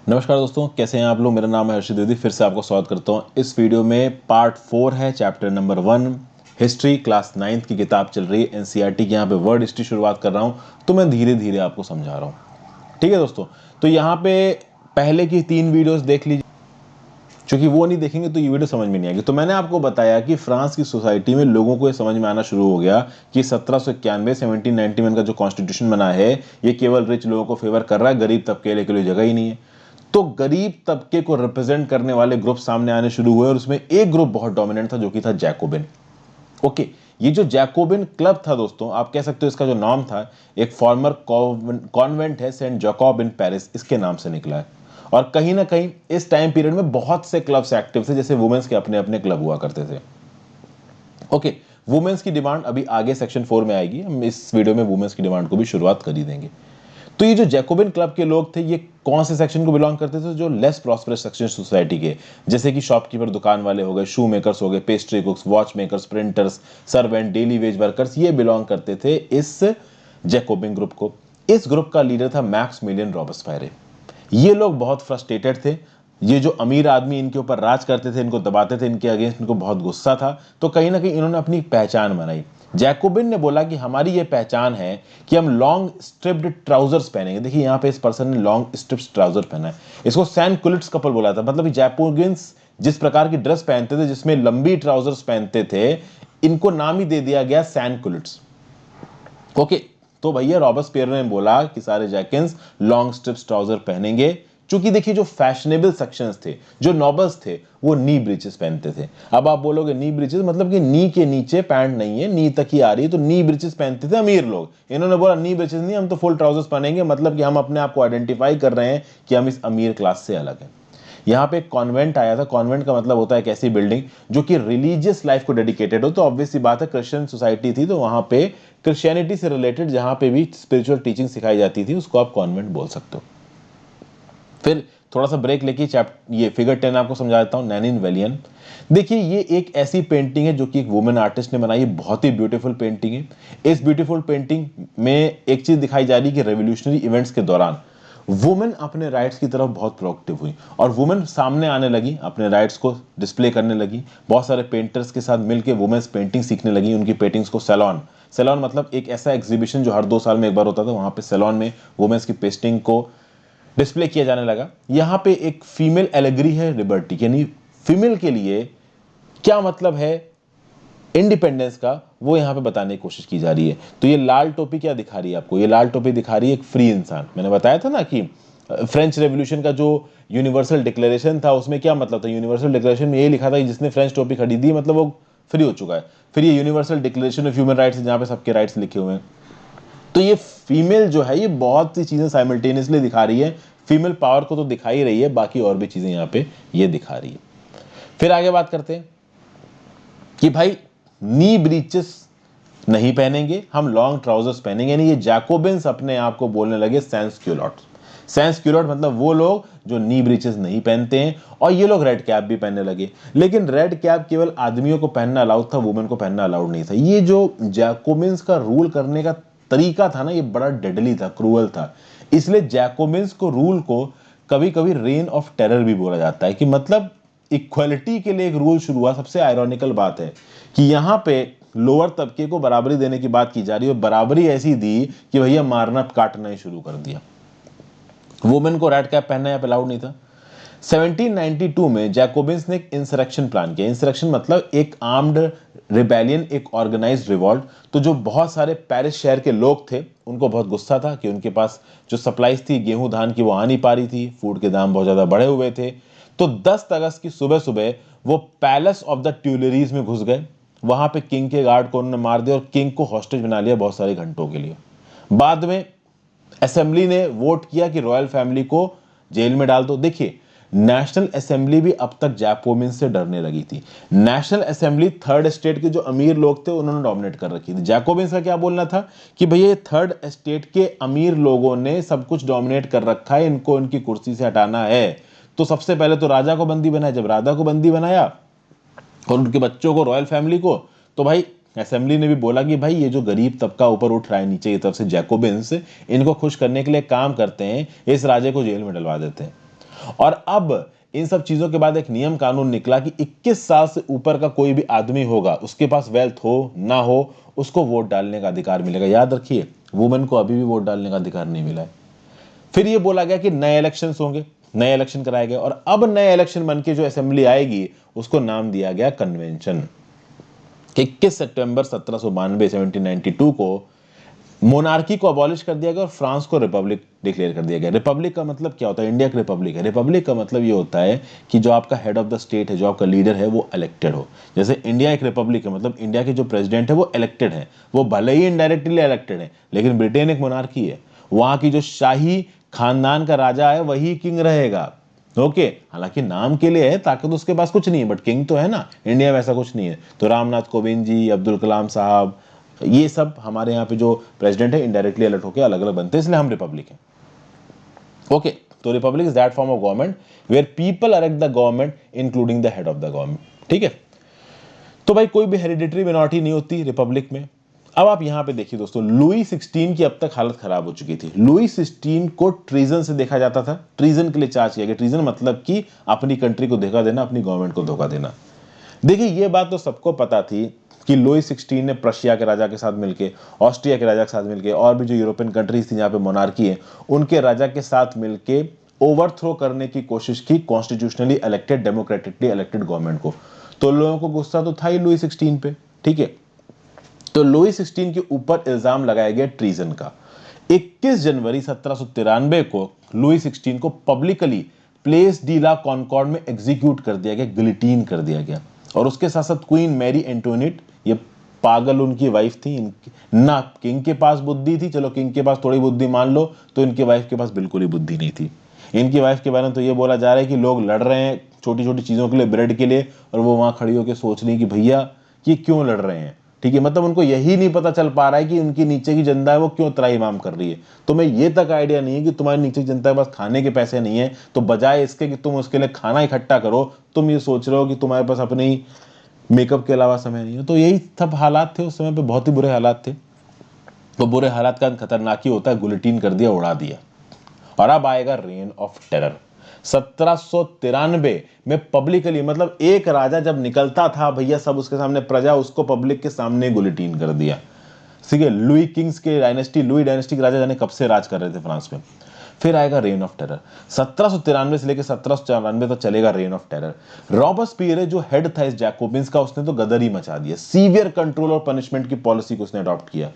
नमस्कार दोस्तों, कैसे हैं आप लोग। मेरा नाम है हर्षित द्विवेदी। फिर से आपको स्वागत करता हूं। इस वीडियो में पार्ट 4 है, chapter number 1 history, class 9th की किताब चल रही है एनसीईआरटी की। यहाँ पे वर्ड हिस्ट्री शुरुआत कर रहा हूँ, तो मैं धीरे धीरे आपको समझा रहा हूँ। ठीक है दोस्तों, तो यहाँ पे पहले की 3 वीडियोस देख लीजिए, क्योंकि वो नहीं देखेंगे तो ये वीडियो समझ में नहीं आएगी। तो मैंने आपको बताया कि फ्रांस की सोसाइटी में लोगों को ये समझ में आना शुरू हो गया कि 1791 जो कॉन्स्टिट्यूशन बना है ये केवल रिच लोगों को फेवर कर रहा है, गरीब तबके के लिए जगह ही नहीं है। तो गरीब तबके को रिप्रेजेंट करने वाले ग्रुप सामने आने शुरू हुए और उसमें एक ग्रुप बहुत डोमिनेंट था, जो कि था जैकोबिन। ओके, ये जो जैकोबिन क्लब था दोस्तों, आप कह सकते हो इसका जो नाम था, एक फॉर्मर कॉन्वेंट है सेंट जैकोब इन पेरिस, इसके नाम से निकला है। और कहीं ना कहीं इस टाइम पीरियड में बहुत से क्लब्स एक्टिव थे, जैसे वुमेन्स के अपने अपने क्लब हुआ करते थे। ओके, वुमेन्स की डिमांड अभी आगे सेक्शन 4 में आएगी। हम इस वीडियो में वुमेन्स की डिमांड को भी शुरुआत कर ही देंगे। तो ये जो जैकोबिन क्लब के लोग थे, ये कौन से सेक्शन को बिलोंग करते थे? जो लेस प्रॉस्परस सेक्शन सोसाइटी के, जैसे कि शॉपकीपर, दुकान वाले हो गए, शू मेकर्स हो गए, pastry कुक्स, watch makers, printers, servant, daily veg workers, ये बिलोंग करते थे इस जैकोबिन ग्रुप को। इस ग्रुप का लीडर था मैक्समिलियन रॉबस्पायरे। ये लोग बहुत फ्रस्ट्रेटेड थे। ये जो अमीर आदमी इनके ऊपर राज करते थे, इनको दबाते थे, इनके अगेंस्ट इनको बहुत गुस्सा था। तो कहीं ना कहीं इन्होंने अपनी पहचान बनाई। जैकोबिन ने बोला कि हमारी ये पहचान है कि हम लॉन्ग स्ट्रिप्ड ट्राउजर्स पहनेंगे। देखिए यहाँ पे इस पर्सन ने लॉन्ग स्ट्रिप्ड ट्राउजर पहना है। इसको सैन कुलिट्स कपल बोला था। मतलब जैकोबिन्स जिस प्रकार की ड्रेस पहनते थे, जिसमें लंबी ट्राउजर्स पहनते थे, इनको नाम ही दे दिया गया सैन कुलिट्स। ओके, तो भैया रॉबस्पियर ने बोला कि सारे जैकिन्स लॉन्ग स्ट्रिप्स ट्राउजर पहनेंगे। क्योंकि देखिए, जो फैशनेबल सेक्शंस थे, जो नॉबल्स थे, वो नी ब्रीचेस पहनते थे। अब आप बोलोगे नी ब्रीचेस मतलब कि नी के नीचे पैंट नहीं है, नी तक ही आ रही है, तो नी ब्रीचेस पहनते थे अमीर लोग। इन्होंने बोला नी ब्रीचेस नहीं, हम तो फुल ट्राउजर्स पहनेंगे, मतलब कि हम अपने आप को आइडेंटिफाई कर रहे हैं कि हम इस अमीर क्लास से अलग हैं। यहाँ पे एक कॉन्वेंट आया था। कॉन्वेंट का मतलब होता है एक ऐसी बिल्डिंग जो कि रिलीजियस लाइफ को डेडिकेटेड हो। तो ऑब्वियस सी बात है, क्रिश्चियन सोसाइटी थी, तो वहां पे क्रिश्चियनिटी से रिलेटेड जहां पे भी स्पिरिचुअल टीचिंग सिखाई जाती थी, उसको आप कॉन्वेंट बोल सकते हो। फिर थोड़ा सा ब्रेक लेके चैप्टर ये फिगर 10 आपको समझा देता हूं, नैनिन वेलियन। देखिए, ये एक ऐसी पेंटिंग है जो कि एक वुमेन आर्टिस्ट ने बनाई है। बहुत ही ब्यूटीफुल पेंटिंग है। इस ब्यूटीफुल पेंटिंग में एक चीज दिखाई जा रही है कि रेवोल्यूशनरी इवेंट्स के दौरान वुमेन अपने राइट्स की तरफ बहुत प्रोएक्टिव हुई और वुमेन सामने आने लगी, अपने राइट्स को डिस्प्ले करने लगी। बहुत सारे पेंटर्स के साथ मिलकर वुमेन्स पेंटिंग सीखने लगी। उनकी पेंटिंग्स को सैलॉन सैलॉन मतलब एक ऐसा एग्जीबिशन जो हर 2 साल में एक बार होता था, वहां पे सैलॉन में वुमेन्स की पेंटिंग को डिस्प्ले किया जाने लगा। यहां पे एक फीमेल एलेगरी है लिबर्टी, यानी फीमेल के लिए क्या मतलब है इंडिपेंडेंस का, वो यहां पे बताने की कोशिश की जा रही है। तो ये लाल टोपी क्या दिखा रही है आपको? ये लाल टोपी दिखा रही है एक फ्री इंसान। मैंने बताया था ना कि फ्रेंच रेवोल्यूशन का जो यूनिवर्सल डिक्लेरेशन था, उसमें क्या मतलब था? यूनिवर्सल डिक्लेरेशन में ये लिखा था कि जिसने फ्रेंच टोपी खरीदी मतलब वो फ्री हो चुका है। फिर ये universal declaration of human rights, जहां पे सबके राइट्स लिखे हुए हैं। तो ये फीमेल जो है, ये बहुत सी चीजें साइमल्टेनियसली दिखा रही है। फीमेल पावर को तो दिखा ही रही है, बाकी और भी चीजें यहाँ पे ये दिखा रही है। फिर आगे बात करते हैं कि भाई नी ब्रीचेस नहीं पहनेंगे, हम लॉन्ग ट्राउजर्स पहनेंगे। यानी ये जैकोबिन्स अपने आप को बोलने लगे सैंस क्यूलॉट। सैंस क्यूलॉट मतलब वो लोग जो नी ब्रीचेस नहीं पहनते हैं। और ये लोग रेड कैप भी पहनने लगे। लेकिन रेड कैप केवल आदमियों को पहनना अलाउड था, वुमेन को पहनना अलाउड नहीं था। ये जो जैकोबिन्स का रूल करने का तरीका था ना, ये बड़ा डेडली था, क्रूअल था। इसलिए जैकोबिन्स को रूल को कभी कभी रेन ऑफ टेरर भी बोला जाता है, कि मतलब इक्वालिटी के लिए एक रूल शुरू हुआ। सबसे आयरॉनिकल बात है कि यहां पे लोअर तबके को बराबरी देने की बात की जा रही है। बराबरी ऐसी दी कि भैया मारना काटना ही शुरू कर दिया। वुमेन को रेड कैप पहनना अलाउड नहीं था। 1792 में जैकोबिन्स ने एक इंसरेक्शन प्लान किया। इंसरेक्शन मतलब एक आर्म्ड रिबेलियन, एक ऑर्गेनाइज्ड रिवॉल्ट। तो जो बहुत सारे पेरिस शहर के लोग थे, उनको बहुत गुस्सा था कि उनके पास जो सप्लाईज थी गेहूं धान की, वो आ नहीं पा रही थी। फूड के दाम बहुत ज्यादा बढ़े हुए थे। तो 10 अगस्त की सुबह सुबह वो पैलेस ऑफ द ट्यूलरीज में घुस गए। वहां पे किंग के गार्ड को उन्होंने मार दिया और किंग को हॉस्टेज बना लिया बहुत सारे घंटों के लिए। बाद में असेंबली ने वोट किया कि रॉयल फैमिली को जेल में डाल दो। देखिए, नेशनल असेंबली भी अब तक जैकोबिन से डरने लगी थी। नेशनल असेंबली थर्ड स्टेट के जो अमीर लोग थे, उन्होंने डोमिनेट कर रखी थी। जैकोबिन्स का क्या बोलना था कि भैया ये थर्ड स्टेट के अमीर लोगों ने सब कुछ डोमिनेट कर रखा है, इनको इनकी कुर्सी से हटाना है। तो सबसे पहले तो राजा को बंदी बनाया। जब राजा को बंदी बनाया और उनके बच्चों को, रॉयल फैमिली को, तो भाई असेंबली ने भी बोला कि भाई ये जो गरीब तबका ऊपर उठ रहा है नीचे की तरफ से, जैकोबिन्स, इनको खुश करने के लिए काम करते हैं, इस राजे को जेल में डलवा देते हैं। और अब इन सब चीजों के बाद एक नियम कानून निकला कि 21 साल से ऊपर का कोई भी आदमी होगा, उसके पास वेल्थ हो ना हो, उसको वोट डालने का अधिकार मिलेगा। याद रखिए, वुमेन को अभी भी वोट डालने का अधिकार नहीं मिला है। फिर ये बोला गया कि नए इलेक्शंस होंगे, नए इलेक्शन कराए गए, और अब नए इलेक्शन बन के जो असेंबली आएगी उसको नाम दिया गया कन्वेंशन। 21 सितंबर 1792 1792 को मोनार्की को अबॉलिश कर दिया गया और फ्रांस को रिपब्लिक डिक्लेयर कर दिया गया। रिपब्लिक का मतलब क्या होता है? इंडिया की रिपब्लिक है। रिपब्लिक का मतलब ये होता है कि जो आपका हेड ऑफ द स्टेट है, जो आपका लीडर है, वो इलेक्टेड हो। जैसे इंडिया एक रिपब्लिक है, मतलब इंडिया के जो प्रेसिडेंट है वो इलेक्टेड है, वो भले ही इनडायरेक्टली इलेक्टेड है, लेकिन ब्रिटेन एक मोनार्की है, वहां की जो शाही खानदान का राजा है वही किंग रहेगा। ओके, हालांकि नाम के लिए है, ताकि तो उसके पास कुछ नहीं है, बट किंग तो है ना। इंडिया में ऐसा कुछ नहीं है। तो रामनाथ कोविंद जी, अब्दुल कलाम साहब, ये सब हमारे यहाँ पे जो प्रेसिडेंट है इंडायरेक्टली इलेक्ट होकर अलग अलग बनते हैं, इसलिए हम रिपब्लिक हैं। ओके, तो republic is that form of government where people elect the government including the head of the government. ठीक है, तो भाई कोई भी हेरिडिटरी मिनॉरिटी नहीं होती रिपब्लिक में। अब आप यहां पे देखिए दोस्तों, लुई 16 की अब तक हालत खराब हो चुकी थी। लुई 16 को ट्रीजन से देखा जाता था, ट्रीजन के लिए चार्ज किया गया। ट्रीजन मतलब कि अपनी कंट्री को धोखा देना, अपनी गवर्नमेंट को धोखा देना। देखिए, ये बात तो सबको पता थी कि लुई 16 ने प्रशिया के राजा के साथ मिलकर, ऑस्ट्रिया के राजा के साथ मिलकर, और भी जो यूरोपियन कंट्रीज थी जहां पे मोनार्की है, उनके राजा के साथ मिलकर ओवरथ्रो करने की कोशिश की constitutionally elected, democratically elected government को। तो लोगों को गुस्सा तो था ही लुई 16 पे। ठीक है, तो लुई 16 के ऊपर इल्जाम लगाया गया ट्रीजन का। 21 जनवरी 1793 को लुई 16 को publicly place D la Concorde में एग्जीक्यूट कर दिया गया, गिलिटीन कर दिया गया। और उसके साथ साथ क्वीन मैरी एंटोनिट, ये पागल उनकी वाइफ थी, ना किंग के पास बुद्धि थी, चलो किंग के पास थोड़ी बुद्धि मान लो, तो इनकी वाइफ के पास बिल्कुल ही बुद्धि नहीं थी। इनकी वाइफ के बारे में तो ये बोला जा रहा है कि लोग लड़ रहे हैं छोटी छोटी चीजों के लिए, ब्रेड के लिए, और वो वहां खड़ी होकर सोच रही कि भैया ये क्यों लड़ रहे हैं। ठीक है, मतलब उनको यही नहीं पता चल पा रहा है कि उनकी नीचे की जनता है वो क्यों त्राहिमाम कर रही है। तुम्हें ये तक आइडिया नहीं है कि तुम्हारे नीचे की जनता के पास खाने के पैसे नहीं है, तो बजाय इसके कि तुम उसके लिए खाना इकट्ठा करो, तुम ये सोच रहे हो कि तुम्हारे पास अपने ही मेकअप के अलावा समय नहीं है। तो यही सब हालात थे उस समय पे, बहुत ही बुरे हालात थे। तो बुरे हालात का खतरनाक ही होता है, गुलेटिन कर दिया, उड़ा दिया। और अब आएगा रेन ऑफ टेरर। 1793 में पब्लिकली, मतलब एक राजा जब निकलता था भैया, सब उसके सामने, प्रजा उसको पब्लिक के सामने गुलेटिन कर दिया। ठीक है, लुई किंग्स के डायनेस्टी, लुई डायनेस्टी के राजा जाने कब से राज कर रहे थे फ्रांस में। फिर आएगा रेन ऑफ टेरर। 1793 से लेकर 1794 तक चलेगा रेन ऑफ टेरर। रॉबस्पियर जो हेड था इस जैकोबिन्स का, उसने तो गदर ही मचा दिया। सीवियर कंट्रोल और पनिशमेंट की पॉलिसी को उसने अडॉप्ट किया।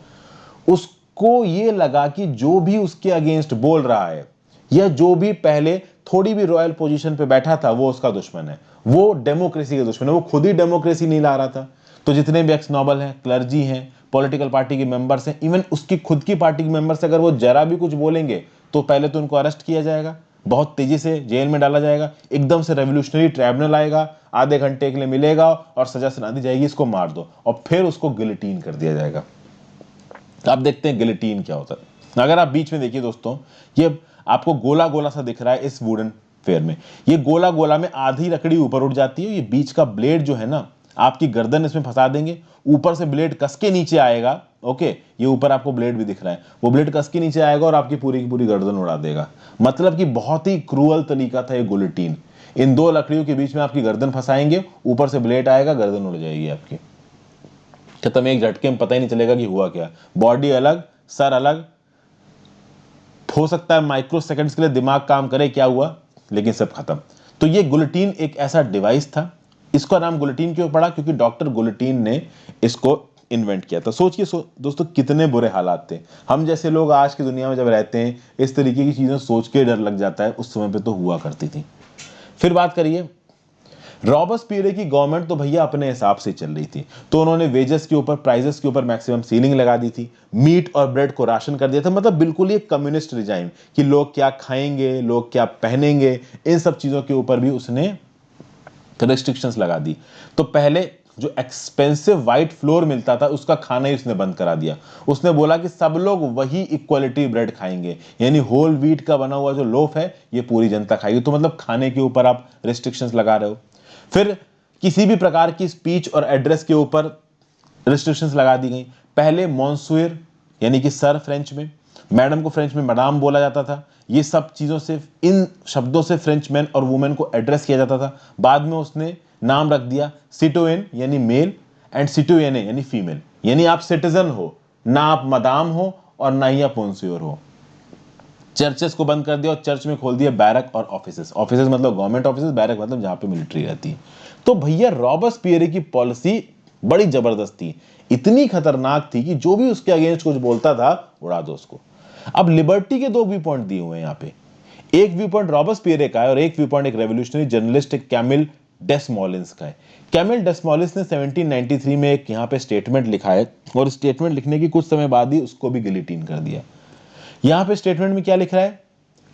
उसको ये लगा कि जो भी उसके अगेंस्ट बोल रहा है, या जो भी पहले थोड़ी भी रॉयल पोजीशन पे बैठा था, वो उसका दुश्मन है, वो डेमोक्रेसी का दुश्मन है। वो खुद ही डेमोक्रेसी नहीं ला रहा था, तो जितने भी एक्स नोबल हैं, क्लर्जी हैं, पॉलिटिकल पार्टी के मेंबर्स हैं, इवन उसकी खुद की पार्टी के मेंबर्स, अगर वो जरा भी कुछ बोलेंगे तो पहले तो उनको अरेस्ट किया जाएगा, बहुत तेजी से जेल में डाला जाएगा, एकदम से रेवोल्यूशनरी ट्राइब्यूनल आएगा, आधे घंटे के लिए मिलेगा और सजा सुना दी जाएगी, इसको मार दो, और फिर उसको गिलोटीन कर दिया जाएगा। आप देखते हैं गिलोटीन क्या होता है। अगर आप बीच में देखिए दोस्तों, ये आपको गोला गोला सा दिख रहा है इस वुडन फेयर में। ये गोला गोला में आधी लकड़ी ऊपर उठ जाती है, ये बीच का ब्लेड जो है ना, आपकी गर्दन इसमें फंसा देंगे, ऊपर से ब्लेड कस के नीचे आएगा। ओके, ये ऊपर आपको ब्लेड भी दिख रहा है, वो ब्लेड कस के नीचे आएगा और आपकी पूरी की पूरी गर्दन उड़ा देगा। मतलब कि बहुत ही क्रूअल तरीका था ये गिलोटीन। इन दो लकड़ियों के बीच में आपकी गर्दन फंसाएंगे, ऊपर से ब्लेड आएगा, गर्दन उड़ जाएगी आपकी, खत्म। एक झटके में पता ही नहीं चलेगा कि हुआ क्या। बॉडी अलग, सर अलग, हो सकता है माइक्रो सेकंड्स के लिए दिमाग काम करे क्या हुआ, लेकिन सब खत्म। तो ये गिलोटीन एक ऐसा डिवाइस था। इसका नाम गिलोटीन क्यों पड़ा? क्योंकि डॉक्टर गिलोटीन ने इसको इन्वेंट किया था। सोचिए दोस्तों, कितने बुरे हालात थे। हम जैसे लोग आज की दुनिया में जब रहते हैं, इस तरीके की चीजें सोच के डर लग जाता है, उस समय पे तो हुआ करती थी। फिर बात करिए, रॉबस्पियर की गवर्नमेंट तो भैया अपने हिसाब से चल रही थी, तो उन्होंने वेजेस के ऊपर, प्राइजेस के ऊपर मैक्सिमम सीलिंग लगा दी थी, मीट और ब्रेड को राशन कर दिया था। मतलब बिल्कुल ही कम्युनिस्ट रिजाइम, कि लोग क्या खाएंगे, लोग क्या पहनेंगे, इन सब चीजों के ऊपर भी उसने रेस्ट्रिक्शंस लगा दी। तो पहले जो एक्सपेंसिव व्हाइट फ्लोर मिलता था, उसका खाना ही उसने बंद करा दिया। उसने बोला कि सब लोग वही इक्वलिटी ब्रेड खाएंगे, यानी होल व्हीट का बना हुआ जो लोफ है, ये पूरी जनता खाएगी। तो मतलब खाने के ऊपर आप रेस्ट्रिक्शंस लगा रहे हो। फिर किसी भी प्रकार की स्पीच और एड्रेस के ऊपर रिस्ट्रिक्शंस लगा दी गई। पहले मॉन्सूर यानी कि सर फ्रेंच में, मैडम को फ्रेंच में मैडाम बोला जाता था। ये सब चीज़ों से, इन शब्दों से फ्रेंच मैन और वुमेन को एड्रेस किया जाता था। बाद में उसने नाम रख दिया सिटोयन यानी मेल एंड सिटोयने यानी फीमेल, यानी आप सिटीजन हो, ना आप मदाम हो और ना ही आप मोन्सियोर हो। चर्चेस को बंद कर दिया और चर्च में खोल दिया बैरक और ऑफिसेस। ऑफिसेस मतलब गवर्नमेंट ऑफिसेस, बैरक मतलब जहां पे मिलिट्री रहती है। तो भैया रॉबस्पियर की पॉलिसी बड़ी जबरदस्त थी, इतनी खतरनाक थी कि जो भी उसके अगेंस्ट कुछ बोलता था उड़ा दो उसको। अब लिबर्टी के दो व्यू पॉइंट दिए हुए हैं यहाँ पे। एक व्यू पॉइंट रॉबस्पियर का है और एक व्यू पॉइंट एक रेवोल्यूशनरी जर्नलिस्ट कैमिल डेसमोलिंस का है। कैमिल डेसमोलिंस ने 1793 में एक यहाँ पे स्टेटमेंट लिखा है और स्टेटमेंट लिखने की कुछ समय बाद ही उसको भी गिलिटीन कर दिया। यहां पे स्टेटमेंट में क्या लिख रहा है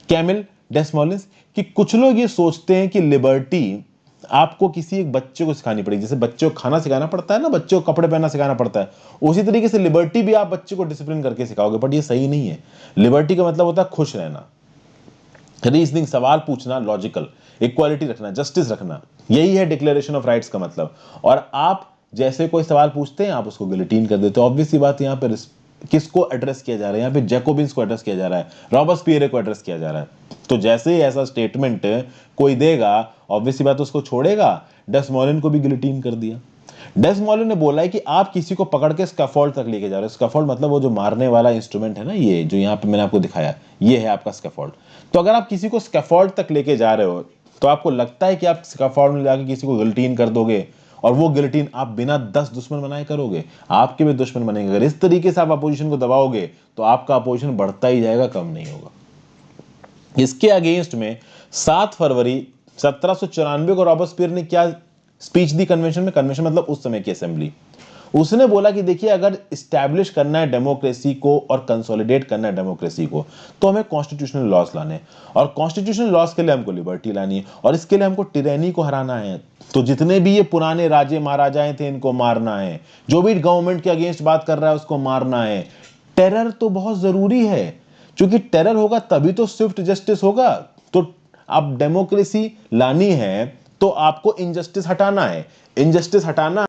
कैमिल डेसमोलिंस कि कुछ लोग ये सोचते हैं कि लिबर्टी आपको किसी एक बच्चे को सिखानी पड़ेगी, जैसे बच्चे को खाना सिखाना पड़ता है ना, बच्चे को कपड़े पहनना सिखाना पड़ता है, उसी तरीके से लिबर्टी भी आप बच्चे को डिसिप्लिन करके सिखाओगे। बट ये सही नहीं है। लिबर्टी का मतलब होता है खुश रहना, रीजनिंग, सवाल पूछना, लॉजिकल, इक्वालिटी रखना, जस्टिस रखना, यही है डिक्लेरेशन ऑफ राइट्स का मतलब। और आप जैसे कोई सवाल पूछते हैं आप उसको गिलोटीन कर देते हो। ऑब्वियस सी बात, यहाँ पे किसको एड्रेस किया जा रहा है, यहाँ पे जैकोबिन्स को एड्रेस किया जा रहा है, रॉबस्पियर को एड्रेस किया जा रहा है। तो जैसे ही ऐसा स्टेटमेंट कोई देगा, ऑब्वियस सी बात उसको छोड़ेगा। डेसमोलिन को भी गिलोटीन कर दिया। डेसमोलिन ने बोला है कि आप किसी को पकड़ के स्कैफोल्ड तक लेके जा रहे हो। स्कैफोल्ड मतलब वो जो मारने वाला इंस्ट्रूमेंट है ना, ये जो यहाँ पे मैंने आपको दिखाया, ये है आपका स्कैफोल्ड। तो अगर आप किसी को स्कैफोल्ड तक लेके जा रहे हो तो आपको लगता है कि आप स्कैफोल्ड में जाके किसी को गिलोटीन कर दोगे और वो गिलोटीन आप बिना 10 दुश्मन बनाए करोगे, आपके भी दुश्मन बनेंगे। अगर इस तरीके से आप अपोजिशन को दबाओगे तो आपका अपोजिशन बढ़ता ही जाएगा, कम नहीं होगा। इसके अगेंस्ट में 7 फरवरी 1794 को रॉबस्पियर ने क्या स्पीच दी कन्वेंशन में। कन्वेंशन मतलब उस समय की असेंबली। उसने बोला कि देखिए, अगर इस्टेब्लिश करना है डेमोक्रेसी को और कंसोलिडेट करना है डेमोक्रेसी को, तो हमें कॉन्स्टिट्यूशनल लॉज लाने हैं और कॉन्स्टिट्यूशनल लॉज के लिए हमको लिबर्टी लानी है और इसके लिए हमको टिरैनी को हराना है। तो जितने भी ये पुराने राजे महाराजाएं थे इनको मारना है, जो भी गवर्नमेंट के अगेंस्ट बात कर रहा है उसको मारना है। टेरर तो बहुत जरूरी है, क्योंकि टेरर होगा तभी तो स्विफ्ट जस्टिस होगा। तो अब डेमोक्रेसी लानी है तो आपको इनजस्टिस हटाना है, इनजस्टिस हटाना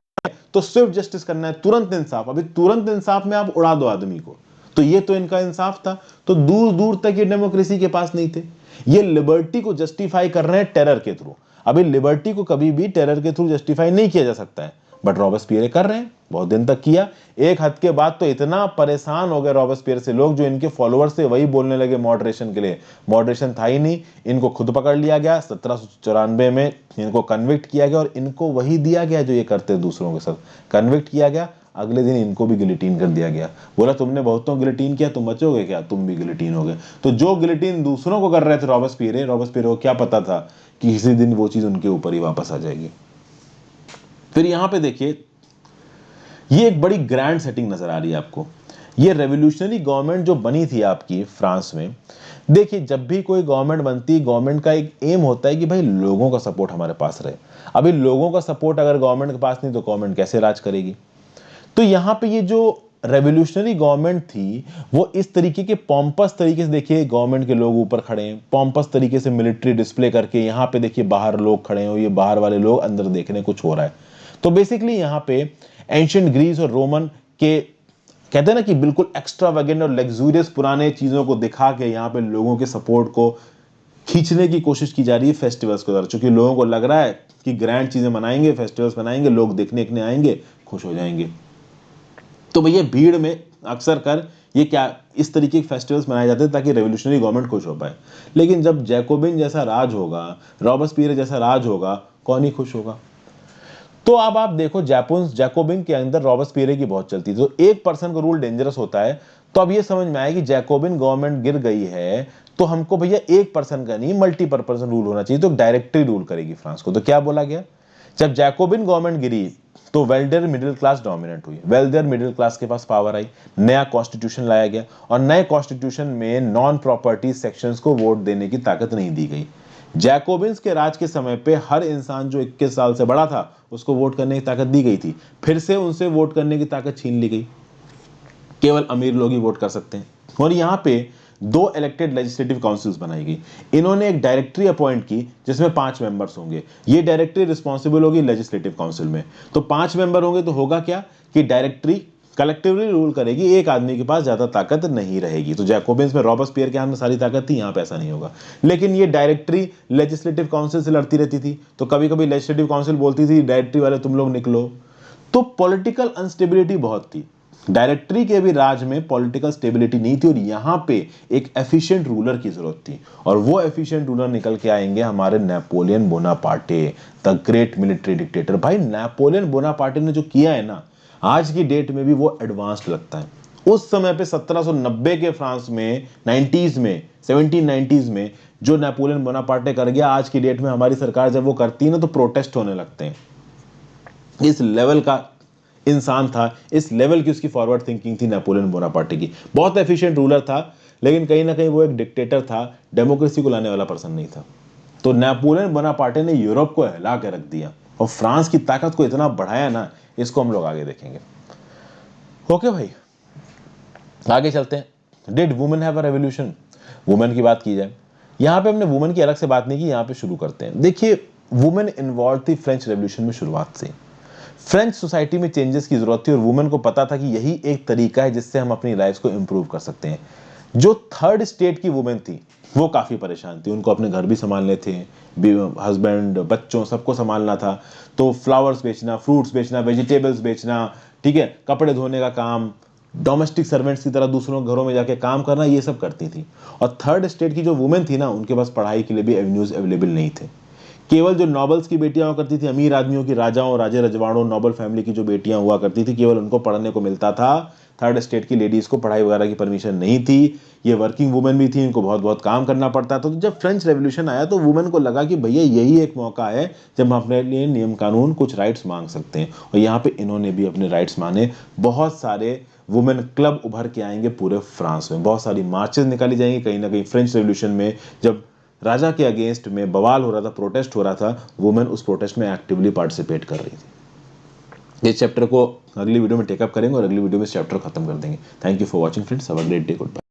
तो स्विफ्ट जस्टिस करना है, तुरंत इंसाफ। अभी तुरंत इंसाफ में आप उड़ा दो आदमी को, तो ये तो इनका इंसाफ था। तो दूर दूर तक ये डेमोक्रेसी के पास नहीं थे। ये लिबर्टी को जस्टिफाई कर रहे हैं टेरर के थ्रू। अभी लिबर्टी को कभी भी टेरर के थ्रू जस्टिफाई नहीं किया जा सकता है, बट रॉबस्पियर कर रहे हैं, बहुत दिन तक किया। एक हद के बाद तो इतना परेशान हो गए रॉबस्पियर से लोग, जो इनके फॉलोअर्स थे वही बोलने लगे मॉडरेशन के लिए। मॉडरेशन था ही नहीं, इनको खुद पकड़ लिया गया। 1794 में इनको कन्विक्ट किया गया और इनको वही दिया गया जो ये करते दूसरों के साथ, कन्विक्ट किया गया। अगले दिन इनको भी गिलोटीन कर दिया गया। बोला तुमने बहुतों गिलोटीन किया, तुम बचोगे क्या, तुम भी गिलोटीन हो गए। तो जो गिलोटीन दूसरों को कर रहे थे रॉबस्पियर को क्या पता था कि किसी दिन वो चीज उनके ऊपर ही वापस आ जाएगी। फिर यहां पे देखिए, ये एक बड़ी ग्रैंड सेटिंग नजर आ रही है आपको। ये रेवोल्यूशनरी गवर्नमेंट जो बनी थी आपकी फ्रांस में, देखिए जब भी कोई गवर्नमेंट बनती है, गवर्नमेंट का एक एम होता है कि भाई लोगों का सपोर्ट हमारे पास रहे। अभी लोगों का सपोर्ट अगर गवर्नमेंट के पास नहीं तो गवर्नमेंट कैसे राज करेगी। तो यहां पे ये जो रेवोल्यूशनरी गवर्नमेंट थी वो इस तरीके के पॉम्पस तरीके से, देखिए गवर्नमेंट के लोग ऊपर खड़े हैं पॉम्पस तरीके से मिलिट्री डिस्प्ले करके, यहां पे देखिए बाहर लोग खड़े हैं, ये बाहर वाले लोग अंदर देखने कुछ हो रहा है। तो बेसिकली यहां पे एंशिएंट ग्रीस और रोमन के, कहते हैं ना कि बिल्कुल एक्स्ट्रावेगेंट और लग्जूरियस पुराने चीजों को दिखा के यहाँ पे लोगों के सपोर्ट को खींचने की कोशिश की जा रही है फेस्टिवल्स के द्वारा। क्योंकि लोगों को लग रहा है कि ग्रैंड चीजें मनाएंगे, फेस्टिवल्स मनाएंगे, लोग देखने आएंगे, खुश हो जाएंगे। तो भैया भीड़ में अक्सर कर ये क्या इस तरीके के फेस्टिवल्स मनाए जाते हैं ताकि रेवोल्यूशनरी गवर्नमेंट खुश हो पाए। लेकिन जब जैकोबिन जैसा राज होगा, रॉबस्पियर जैसा राज होगा, कौन ही खुश होगा। तो अब आप देखो जैकोबिन के अंदर रॉबस्पियर की बहुत चलती, तो एक पर्सन का रूल डेंजरस होता है। तो अब ये समझ में आया कि जैकोबिन गवर्नमेंट गिर गई है तो हमको भैया एक पर्सन का नहीं मल्टीपर्पज रूल होना चाहिए, तो डायरेक्टरी रूल करेगी फ्रांस को। तो क्या बोला गया, जब जैकोबिन गवर्नमेंट गिरी तो वेल्डेर मिडिल क्लास डोमिनेंट हुई, वेल्डेर मिडिल क्लास के पास पावर आई, नया कॉन्स्टिट्यूशन लाया गया और नए कॉन्स्टिट्यूशन में नॉन प्रॉपर्टी सेक्शंस को वोट देने की ताकत नहीं दी गई। जैकोबिन्स के राज के समय पे हर इंसान जो 21 साल से बड़ा था उसको वोट करने की ताकत दी गई थी, फिर से उनसे वोट करने की ताकत छीन ली गई, केवल अमीर लोग ही वोट कर सकते हैं। और यहाँ पे 2 इलेक्टेड लेजिस्लेटिव काउंसिल्स बनाई गई। इन्होंने एक डायरेक्टरी अपॉइंट की जिसमें 5 मेंबर्स होंगे। ये डायरेक्टरी रिस्पॉन्सिबल होगी लेजिस्लेटिव काउंसिल में। तो 5 मेंबर होंगे तो होगा क्या कि डायरेक्टरी कलेक्टिवली रूल करेगी, एक आदमी के पास ज्यादा ताकत नहीं रहेगी। तो जैकोबियंस में रॉबस्पियर के हाथ में सारी ताकत थी, यहाँ पे ऐसा नहीं होगा। लेकिन ये डायरेक्टरी लेजिस्लेटिव काउंसिल से लड़ती रहती थी, तो कभी कभी लेजिस्लेटिव काउंसिल बोलती थी डायरेक्टरी वाले तुम लोग निकलो। तो पॉलिटिकल अनस्टेबिलिटी बहुत थी, डायरेक्टरी के भी राज में पॉलिटिकल स्टेबिलिटी नहीं थी, और यहां पे एक एफिशिएंट रूलर की जरूरत थी। और वो एफिशिएंट रूलर निकल के आएंगे हमारे Napoleon Bonaparte, the great military dictator. भाई नेपोलियन बोनापार्टे ने जो किया है ना, आज की डेट में भी वो एडवांस्ड लगता है। उस समय पे 1790 के फ्रांस में 90s में 1790s में जो नेपोलियन बोनापार्टे कर गया, आज की डेट में हमारी सरकार जब वो करती है ना तो प्रोटेस्ट होने लगते हैं। इस लेवल का इंसान था, इस लेवल की उसकी फॉरवर्ड थिंकिंग थी नेपोलियन बोनापार्टे की। बहुत एफिशिएंट रूलर था, लेकिन कहीं ना कहीं वो एक डिक्टेटर था, डेमोक्रेसी को लाने वाला पर्सन नहीं था। तो नेपोलियन बोनापार्टे ने यूरोप को हिला के रख दिया और फ्रांस की ताकत को इतना बढ़ाया ना, इसको हम लोग आगे देखेंगे। ओके भाई, आगे चलते हैं। Did women have a revolution? Women की बात की जाए, यहां पे हमने वुमेन की अलग से बात नहीं की, यहां पे शुरू करते हैं। देखिए, वुमेन इन्वॉल्व थी फ्रेंच रेवोल्यूशन में शुरुआत से। फ्रेंच सोसाइटी में चेंजेस की जरूरत थी और वुमेन को पता था कि यही एक तरीका है जिससे हम अपनी लाइफ को इंप्रूव कर सकते हैं। जो थर्ड स्टेट की वुमेन थी वो काफी परेशान थी, उनको अपने घर भी संभालने थे, हस्बैंड बच्चों सबको संभालना था। तो फ्लावर्स बेचना, फ्रूट्स बेचना, वेजिटेबल्स बेचना, ठीक है, कपड़े धोने का काम, डोमेस्टिक सर्वेंट्स की तरह दूसरों के घरों में जाके काम करना, ये सब करती थी। और थर्ड स्टेट की जो वुमेन थी ना, उनके पास पढ़ाई के लिए भी एवेन्यूज अवेलेबल नहीं थे। केवल जो नॉबल्स की बेटियां हुआ करती थी, अमीर आदमियों की, राजाओं, राजे रजवाड़ों, नोबल फैमिली की जो बेटियां हुआ करती थी, केवल उनको पढ़ने को मिलता था। थर्ड स्टेट की लेडीज को पढ़ाई वगैरह की परमिशन नहीं थी। ये वर्किंग वुमेन भी थी, इनको बहुत बहुत काम करना पड़ता था। तो जब फ्रेंच रेवोल्यूशन आया तो वुमेन को लगा कि भैया यही एक मौका है जब हम अपने लिए नियम कानून, कुछ राइट्स मांग सकते हैं। और यहाँ पे इन्होंने भी अपने राइट्स माने। बहुत सारे वुमेन क्लब उभर के आएंगे पूरे फ्रांस में, बहुत सारी मार्चेस निकाली जाएंगी। कहीं ना कहीं फ्रेंच रेवोल्यूशन में जब राजा के अगेंस्ट में बवाल हो रहा था, प्रोटेस्ट हो रहा था, वुमेन उस प्रोटेस्ट में एक्टिवली पार्टिसिपेट कर रही थी। इस चैप्टर को अगली वीडियो में टेकअप करेंगे और अगली वीडियो में इस चैप्टर खत्म कर देंगे। Thank you for watching friends, have a great day, good bye.